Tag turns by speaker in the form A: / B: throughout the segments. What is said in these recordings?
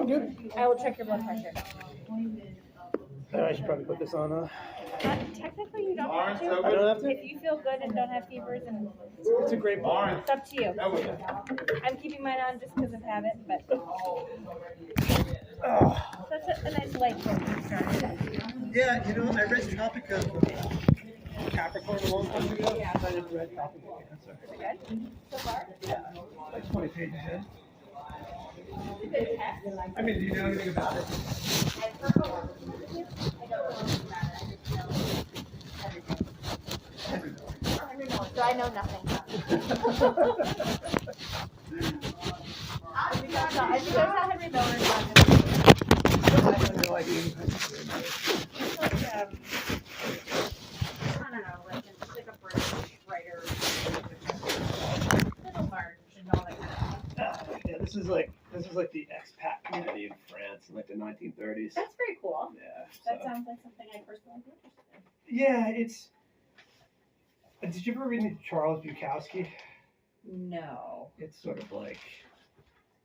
A: good.
B: I will check your blood pressure.
A: I should probably put this on.
B: Technically, you don't have to.
A: I don't have to?
B: If you feel good and don't have fevers, and
A: It's a great bar.
B: it's up to you. I'm keeping mine on just because of habit, but that's a nice light one.
A: Yeah, you know, I read Tropic of Capricorn a long time ago. Yeah. I just read Tropic of Cancer.
B: Is it good so far?
A: Yeah, like 20 pages in. I mean, do you know anything about it?
B: So I know nothing. I think I saw Henry Miller's on this.
A: I have no idea.
B: I don't know, like a British writer, little large and all that kind of stuff.
A: Yeah, this is like the expat community in France in like the 1930s.
B: That's very cool.
A: Yeah.
B: That sounds like something I personally be interested in.
A: Yeah, it's. Did you ever read any Charles Bukowski?
B: No.
A: It's sort of like,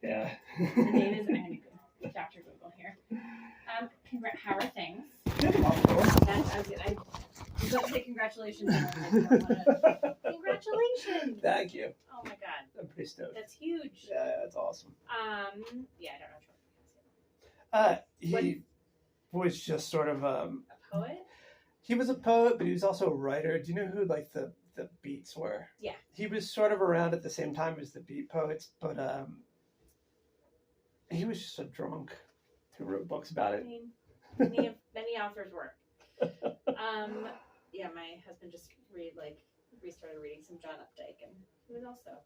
A: yeah.
B: The name is, I'm going to Dr. Google here. How are things? I was going to say congratulations. Congratulations.
A: Thank you.
B: Oh my God.
A: I'm pretty stoked.
B: That's huge.
A: Yeah, that's awesome.
B: Yeah, I don't know.
A: He was just sort of
B: A poet?
A: He was a poet, but he was also a writer. Do you know who like the Beats were?
B: Yeah.
A: He was sort of around at the same time as the Beat poets, but he was just a drunk who wrote books about it.
B: I mean, many authors were. Yeah, my husband just restarted reading some John Updike, and he was also a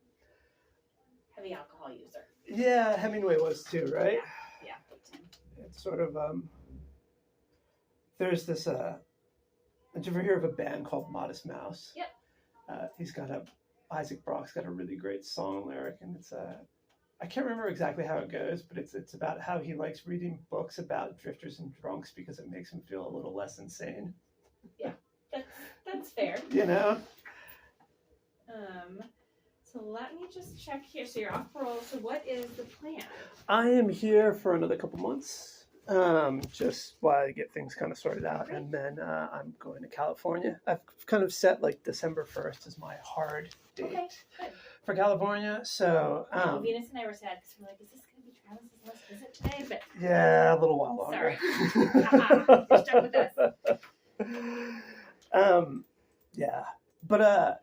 B: heavy alcohol user.
A: Yeah, Hemingway was too, right?
B: Yeah.
A: It's sort of there's this did you ever hear of a band called Modest Mouse?
B: Yep.
A: Isaac Brock's got a really great song lyric, and it's I can't remember exactly how it goes, but it's about how he likes reading books about drifters and drunks because it makes him feel a little less insane.
B: Yeah, that's fair.
A: You know?
B: So let me just check here. So you're off parole. So what is the plan?
A: I am here for another couple months, just while I get things kind of sorted out, and then I'm going to California. I've kind of set like December 1st as my hard date for California. So
B: Venus and I were sad because we're like, is this going to be Travis's last visit today? But
A: yeah, a little while longer.
B: Sorry, you're stuck with us.
A: Yeah, but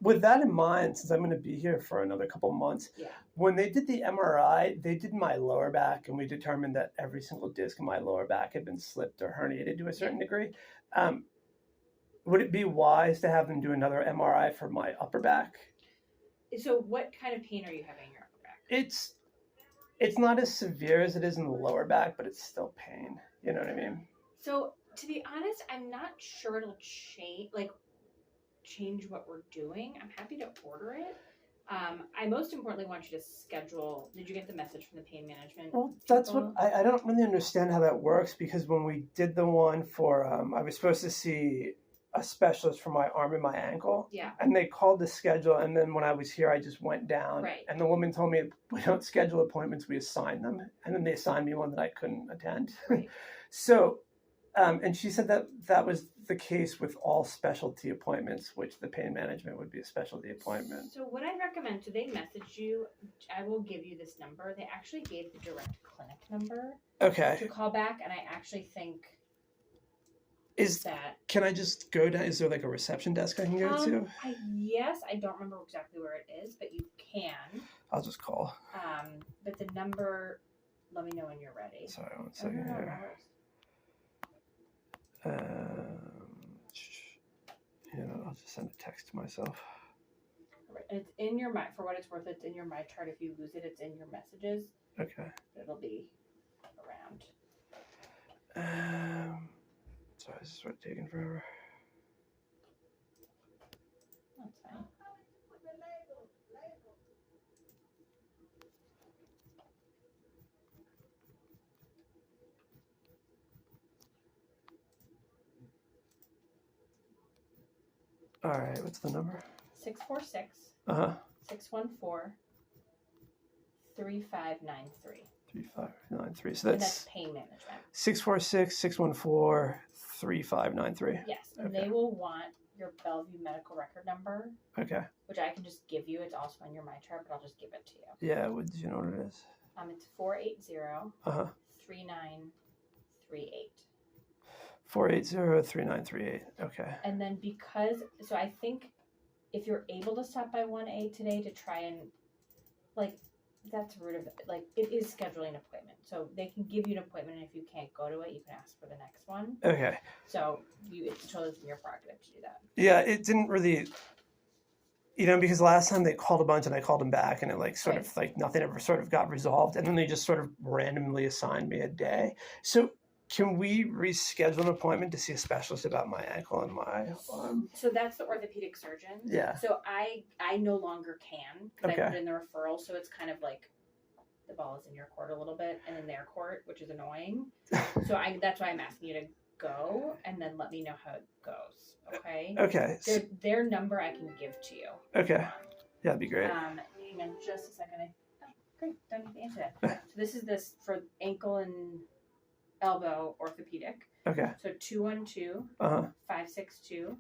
A: with that in mind, since I'm going to be here for another couple months, when they did the MRI, they did my lower back, and we determined that every single disc in my lower back had been slipped or herniated to a certain degree. Would it be wise to have them do another MRI for my upper back?
B: So what kind of pain are you having in your upper back?
A: It's not as severe as it is in the lower back, but it's still pain. You know what I mean?
B: So to be honest, I'm not sure it'll change what we're doing. I'm happy to order it. I most importantly want you to schedule. Did you get the message from the pain management?
A: Well, that's what I don't really understand how that works, because when we did the one for I was supposed to see a specialist for my arm and my ankle.
B: Yeah.
A: And they called the schedule, and then when I was here, I just went down.
B: Right.
A: And the woman told me, we don't schedule appointments, we assign them. And then they assigned me one that I couldn't attend.
B: Right.
A: So, and she said that was the case with all specialty appointments, which the pain management would be a specialty appointment.
B: So what I recommend, so they message you, I will give you this number. They actually gave the direct clinic number to call back, and I actually think
A: can I just go down? Is there like a reception desk I can go to?
B: Yes, I don't remember exactly where it is, but you can.
A: I'll just call.
B: But the number, let me know when you're ready.
A: Sorry, 1 second here. I'll just send a text to myself.
B: It's in your for what it's worth. It's in your My Chart. If you lose it, it's in your messages.
A: Okay.
B: It'll be around.
A: Sorry, this is sort of taking forever.
B: That's fine.
A: All right, what's the number?
B: 646. 614. 3593.
A: 3593. 3593. So
B: And
A: that's
B: pain management.
A: 646-614-3593.
B: Yes, and
A: Okay.
B: they will want your Bellevue medical record number.
A: Okay.
B: Which I can just give you. It's also on your MyChart, but I'll just give it to you.
A: Yeah, do you know what it is?
B: It's 480 3938.
A: 480-3938. Okay.
B: And then so I think if you're able to stop by 1A today to try and, like, that's rude of it. Like, it is scheduling an appointment. So they can give you an appointment, and if you can't go to it, you can ask for the next one.
A: Okay.
B: So it's totally within your prerogative to do that.
A: Yeah, it didn't really, because last time they called a bunch and I called them back and it nothing ever sort of got resolved. And then they just sort of randomly assigned me a day. So can we reschedule an appointment to see a specialist about my ankle and my arm?
B: So that's the orthopedic surgeon.
A: Yeah.
B: So I no longer can because I put in the referral. So it's kind of like the ball is in your court a little bit and in their court, which is annoying. So that's why I'm asking you to go and then let me know how it goes. Okay.
A: Okay.
B: Their number I can give to you.
A: Okay. Yeah, that'd be great.
B: Hang on just a second. Great. Don't need to answer that. So this is for ankle and elbow orthopedic.
A: Okay.
B: So 212-562-5995.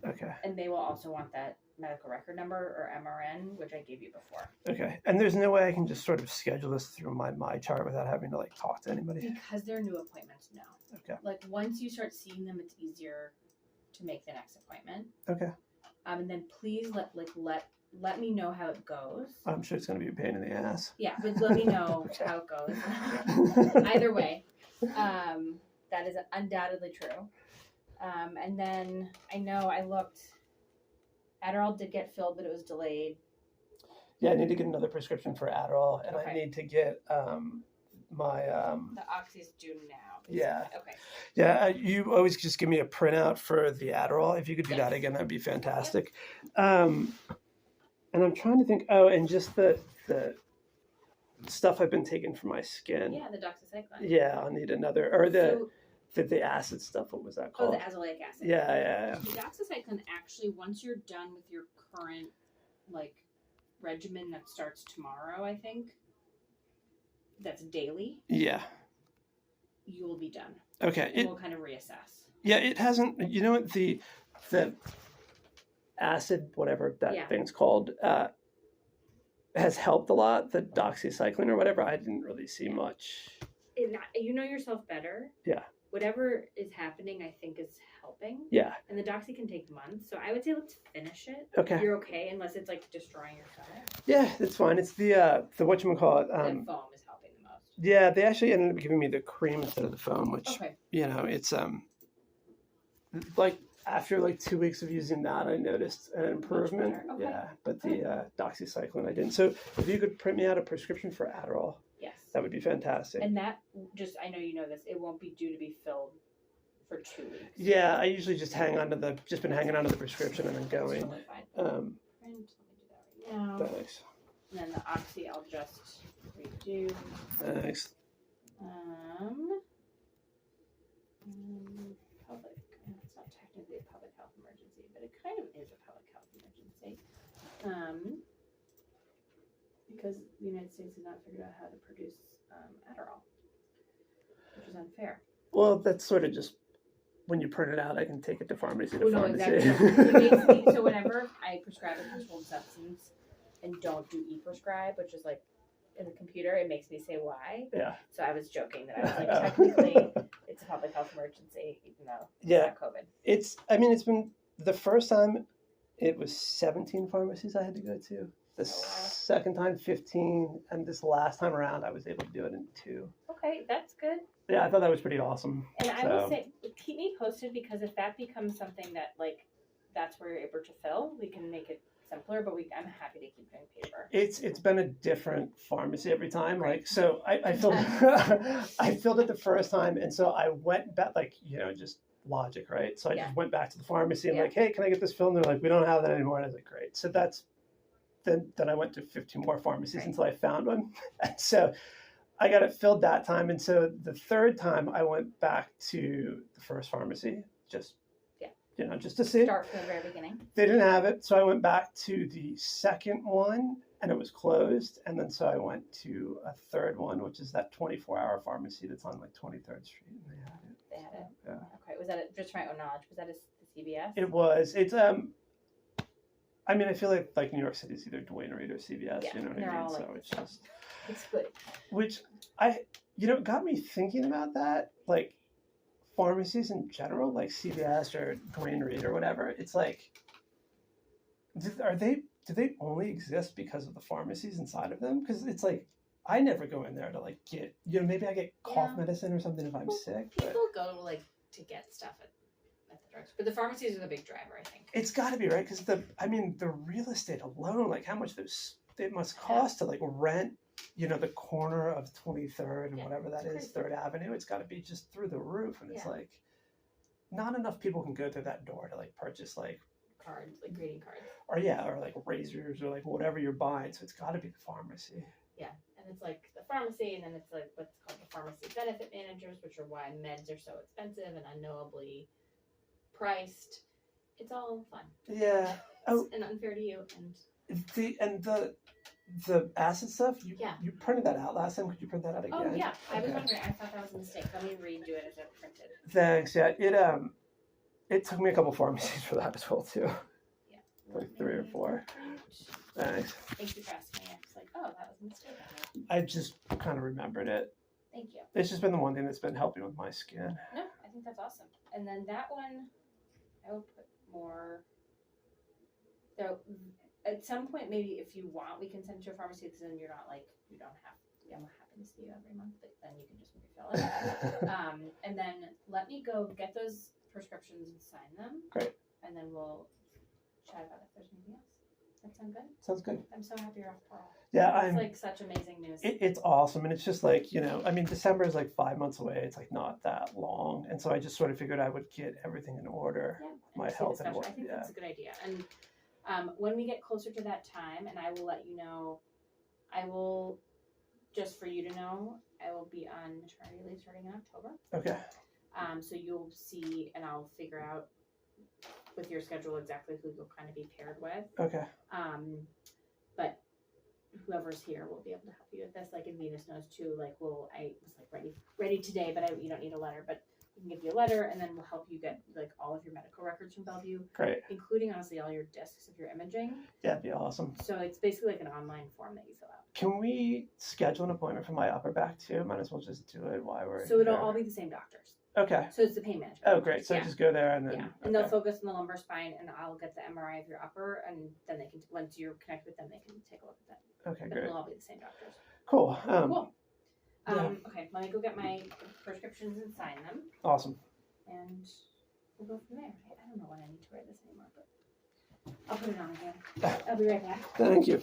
A: Okay.
B: And they will also want that medical record number or MRN, which I gave you before.
A: Okay. And there's no way I can just sort of schedule this through my MyChart without having to talk to anybody?
B: Because they're new appointments, no.
A: Okay.
B: Once you start seeing them, it's easier to make the next appointment.
A: Okay.
B: And then please let me know how it goes.
A: I'm sure it's going to be a pain in the ass.
B: Yeah, but let me know how it goes. Either way, that is undoubtedly true. And then I know I looked. Adderall did get filled, but it was delayed.
A: Yeah, I need to get another prescription for Adderall, and I need to get my...
B: the Oxy's due now.
A: Yeah.
B: Okay.
A: Yeah, you always just give me a printout for the Adderall. If you could do that again, that'd be fantastic. Yep. And I'm trying to think, and just the stuff I've been taking for my skin.
B: Yeah, the doxycycline.
A: Yeah, I'll need another, or the acid stuff, what was that called?
B: Oh, the azelaic acid.
A: Yeah.
B: The doxycycline, actually, once you're done with your current, regimen that starts tomorrow, I think, that's daily.
A: Yeah.
B: You will be done.
A: Okay.
B: And we'll kind of reassess.
A: Yeah, it hasn't, what, the acid, whatever that thing's called, has helped a lot. The doxycycline or whatever, I didn't really see much.
B: You know yourself better.
A: Yeah.
B: Whatever is happening, I think, is helping.
A: Yeah.
B: And the doxy can take months, so I would say let's finish it.
A: Okay.
B: You're okay, unless it's destroying your stomach.
A: Yeah, that's fine. It's the whatchamacallit.
B: The foam is helping the most.
A: Yeah, they actually ended up giving me the cream instead of the foam, which it's after 2 weeks of using that, I noticed an improvement.
B: Okay.
A: Yeah, but the doxycycline I didn't. So if you could print me out a prescription for Adderall.
B: Yes.
A: That would be fantastic.
B: And that, I know you know this, it won't be due to be filled for 2 weeks.
A: Yeah, I usually just been hanging on to the prescription and then going.
B: Totally fine. Let me do that right now.
A: Thanks.
B: And then the Oxy, I'll just redo.
A: Thanks.
B: Public, it's not technically a public health emergency, but it kind of is a public health emergency. Because the United States has not figured out how to produce Adderall, which is unfair.
A: Well, that's sort of just when you print it out, I can take it to pharmacy.
B: No, exactly. So whenever I prescribe a controlled substance and don't do e-prescribe, which is in the computer, it makes me say why.
A: Yeah.
B: So I was joking that I was technically it's a public health emergency, even though it's not COVID.
A: It's been the first time it was 17 pharmacies I had to go to. The second time, 15, and this last time around, I was able to do it in 2.
B: Okay, that's good.
A: Yeah, I thought that was pretty awesome.
B: And I will say, keep me posted, because if that becomes something that that's where you're able to fill, we can make it simpler. But I'm happy to keep doing paper.
A: It's been a different pharmacy every time.
B: Right.
A: So I filled I filled it the first time, and so I went back just logic, right? So I just went back to the pharmacy and hey, can I get this filled? And they're like, we don't have that anymore. And I was like, great. So that's. Then I went to 15 more pharmacies until I found one. And so I got it filled that time. And so the third time I went back to the first pharmacy, just to see.
B: Start from the very beginning.
A: They didn't have it. So I went back to the second one and it was closed. And then so I went to a third one, which is that 24-hour pharmacy that's on like 23rd Street, and they had it.
B: They had it.
A: Yeah.
B: Okay. Was that just for my own knowledge? Was that the CVS?
A: It was. It's I mean, I feel like New York City is either Dwayne Reed or CVS.
B: Yeah,
A: you know what I mean?
B: all
A: So
B: like
A: it's just
B: it's good.
A: which it got me thinking about that, like pharmacies in general, like CVS or Dwayne Reed or whatever. It's like, do they only exist because of the pharmacies inside of them? Because it's like, I never go in there to like get, maybe I get cough medicine or something if I'm sick.
B: People go like to get stuff at the drugs, but the pharmacies are the big driver, I think.
A: It's got to be, right? Because the real estate alone, like how much it must cost to like rent, the corner of 23rd and whatever that is, crazy. 3rd Avenue. It's got to be just through the roof, and it's like not enough people can go through that door to like purchase like
B: cards, like greeting cards,
A: or like razors or like whatever you're buying. So it's got to be the pharmacy.
B: Yeah. And it's like the pharmacy, and then it's like what's called the pharmacy benefit managers, which are why meds are so expensive and unknowably priced. It's all fun.
A: Yeah.
B: And unfair to you. And
A: the acid stuff, you printed that out last time. Could you print that out again?
B: Oh yeah, I was wondering. I thought that was a mistake. Let me redo it as I printed.
A: Thanks. Yeah, it took me a couple pharmacies for that as well too.
B: Yeah.
A: Like 3 or 4. Thanks.
B: Thank you for asking. I was like, oh, that was a mistake.
A: I just kind of remembered it.
B: Thank you.
A: It's just been the one thing that's been helping with my skin.
B: No, I think that's awesome. And then that one, I will put more. So at some point, maybe if you want, we can send it to a pharmacy. Because then you're not like, you don't have. I'm happy to see you every month, but then you can just refill it. And then let me go get those prescriptions and sign them.
A: Great.
B: And then we'll chat about if there's anything else. That sound good?
A: Sounds good.
B: I'm so happy you're off Pearl.
A: Yeah,
B: it's like such amazing news.
A: It's awesome, and it's just like December is like 5 months away. It's like not that long, and so I just sort of figured I would get everything in order.
B: Yeah,
A: my health in order.
B: I think that's a good idea. And when we get closer to that time, and I will let you know. I will, just for you to know, I will be on maternity leave starting in October.
A: Okay.
B: So you'll see, and I'll figure out with your schedule exactly who you'll kind of be paired with.
A: Okay.
B: But whoever's here will be able to help you with this. Like, and Venus knows too. Like, I was like ready today, but you don't need a letter. But we can give you a letter, and then we'll help you get like all of your medical records from Bellevue.
A: Great. Including
B: honestly all your discs of your imaging.
A: Yeah, that'd be awesome.
B: So it's basically like an online form that you fill out.
A: Can we schedule an appointment for my upper back too? Might as well just do it while we're.
B: So it'll all be the same doctors.
A: Okay.
B: So it's the pain management.
A: Oh, great. So just go there and then.
B: Yeah. And they'll focus on the lumbar spine, and I'll get the MRI of your upper, and then they can, once you're connected with them, they can take a look at that.
A: Okay,
B: but
A: great.
B: It'll all be the same doctors.
A: Cool.
B: Cool. Okay, let me go get my prescriptions and sign them.
A: Awesome.
B: And we'll go from there. I don't know when I need to wear this anymore, but I'll put it on again. I'll be right back.
A: Thank you.